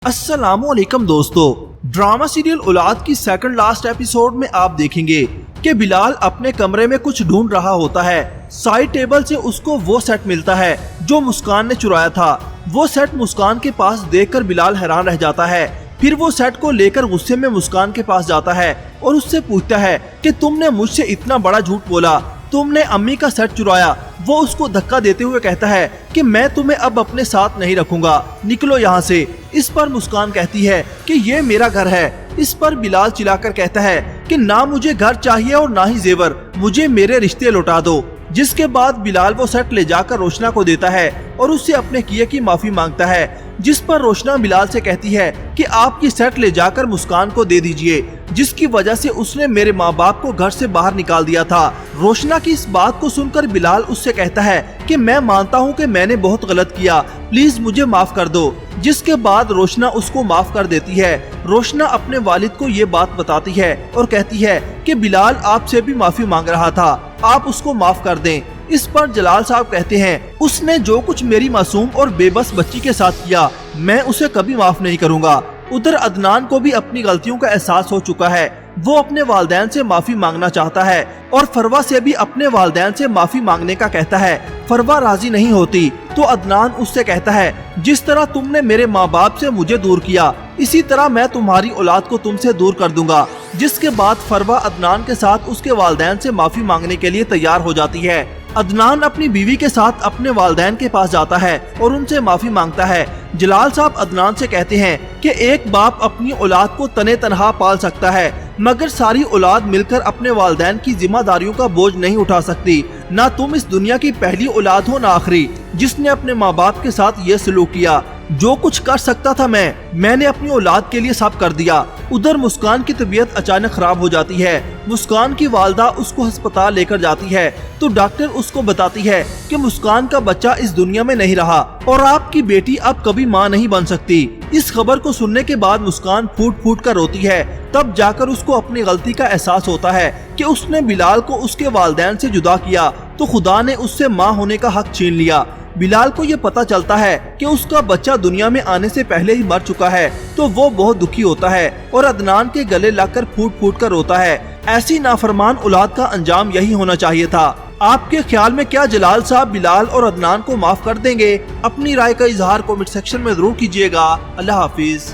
अस्सलामुअलैकुम दोस्तों, drama serial औलाद की सेकंड लास्ट एपिसोड में आप देखेंगे कि बिलाल अपने कमरे में कुछ ढूंढ रहा होता है। साइड टेबल से उसको वो सेट मिलता है जो मुस्कान ने चुराया था। वो सेट मुस्कान के पास देखकर बिलाल हैरान रह जाता है। फिर वो सेट को लेकर गुस्से में मुस्कान के पास जाता है और उससे पूछता है कि तुमने मुझसे इतना बड़ा झूठ बोला, तुमने अम्मी का सेट चुराया। वो उसको धक्का देते हुए कहता है कि मैं तुम्हें अब अपने साथ नहीं रखूंगा, निकलो यहाँ से। इस पर मुस्कान कहती है कि ये मेरा घर है। इस पर बिलाल चिल्लाकर कहता है कि ना मुझे घर चाहिए और ना ही जेवर, मुझे मेरे रिश्ते लौटा दो। जिसके बाद बिलाल वो सेट ले जाकर रोशना को देता है और उससे अपने किए की माफी मांगता है। जिस पर रोशना बिलाल से कहती है कि आप ये सेट ले जाकर मुस्कान को दे दीजिए, जिसकी वजह से उसने मेरे माँ बाप को घर से बाहर निकाल दिया था। रोशना की इस बात को सुनकर बिलाल उससे कहता है कि मैं मानता हूँ कि मैंने बहुत गलत किया, प्लीज मुझे माफ कर दो। जिसके बाद रोशना उसको माफ कर देती है। रोशना अपने वालिद को ये बात बताती है और कहती है कि बिलाल आपसे भी माफी मांग रहा था, आप उसको माफ कर दें। इस पर जलाल साहब कहते हैं उसने जो कुछ मेरी मासूम और बेबस बच्ची के साथ किया, मैं उसे कभी माफ नहीं करूंगा। उधर अदनान को भी अपनी गलतियों का एहसास हो चुका है। वो अपने वालिदैन से माफी मांगना चाहता है और फरवा से भी अपने वालिदैन से माफी मांगने का कहता है। फरवा राजी नहीं होती तो अदनान उससे कहता है जिस तरह तुमने मेरे माँ बाप से मुझे दूर किया, इसी तरह मैं तुम्हारी औलाद को तुमसे दूर कर दूंगा। जिसके बाद फरवा अदनान के साथ उसके वालिदैन से माफी मांगने के लिए तैयार हो जाती है। अदनान अपनी बीवी के साथ अपने वालिदैन के पास जाता है और उनसे माफी मांगता है। जलाल साहब अदनान से कहते हैं कि एक बाप अपनी औलाद को तने तनहा पाल सकता है, मगर सारी औलाद मिलकर अपने वालिदैन की जिम्मेदारियों का बोझ नहीं उठा सकती। ना तुम इस दुनिया की पहली औलाद हो ना आखिरी जिसने अपने माँ बाप के साथ ये सलूक किया। जो कुछ कर सकता था मैंने अपनी औलाद के लिए सब कर दिया। उधर मुस्कान की तबीयत अचानक खराब हो जाती है। मुस्कान की वालदा उसको अस्पताल लेकर जाती है तो डॉक्टर उसको बताती है कि मुस्कान का बच्चा इस दुनिया में नहीं रहा और आपकी बेटी अब कभी मां नहीं बन सकती। इस खबर को सुनने के बाद मुस्कान फूट फूट कर रोती है। तब जाकर उसको अपनी गलती का एहसास होता है कि उसने बिलाल को उसके वालिदैन से जुदा किया तो खुदा ने उससे माँ होने का हक छीन लिया। बिलाल को ये पता चलता है कि उसका बच्चा दुनिया में आने से पहले ही मर चुका है तो वो बहुत दुखी होता है और अदनान के गले लगकर फूट फूट कर रोता है। ऐसी नाफरमान औलाद का अंजाम यही होना चाहिए था। आपके ख्याल में क्या जलाल साहब बिलाल और अदनान को माफ कर देंगे? अपनी राय का इजहार कमेंट सेक्शन में जरूर कीजिएगा। अल्लाह हाफिज।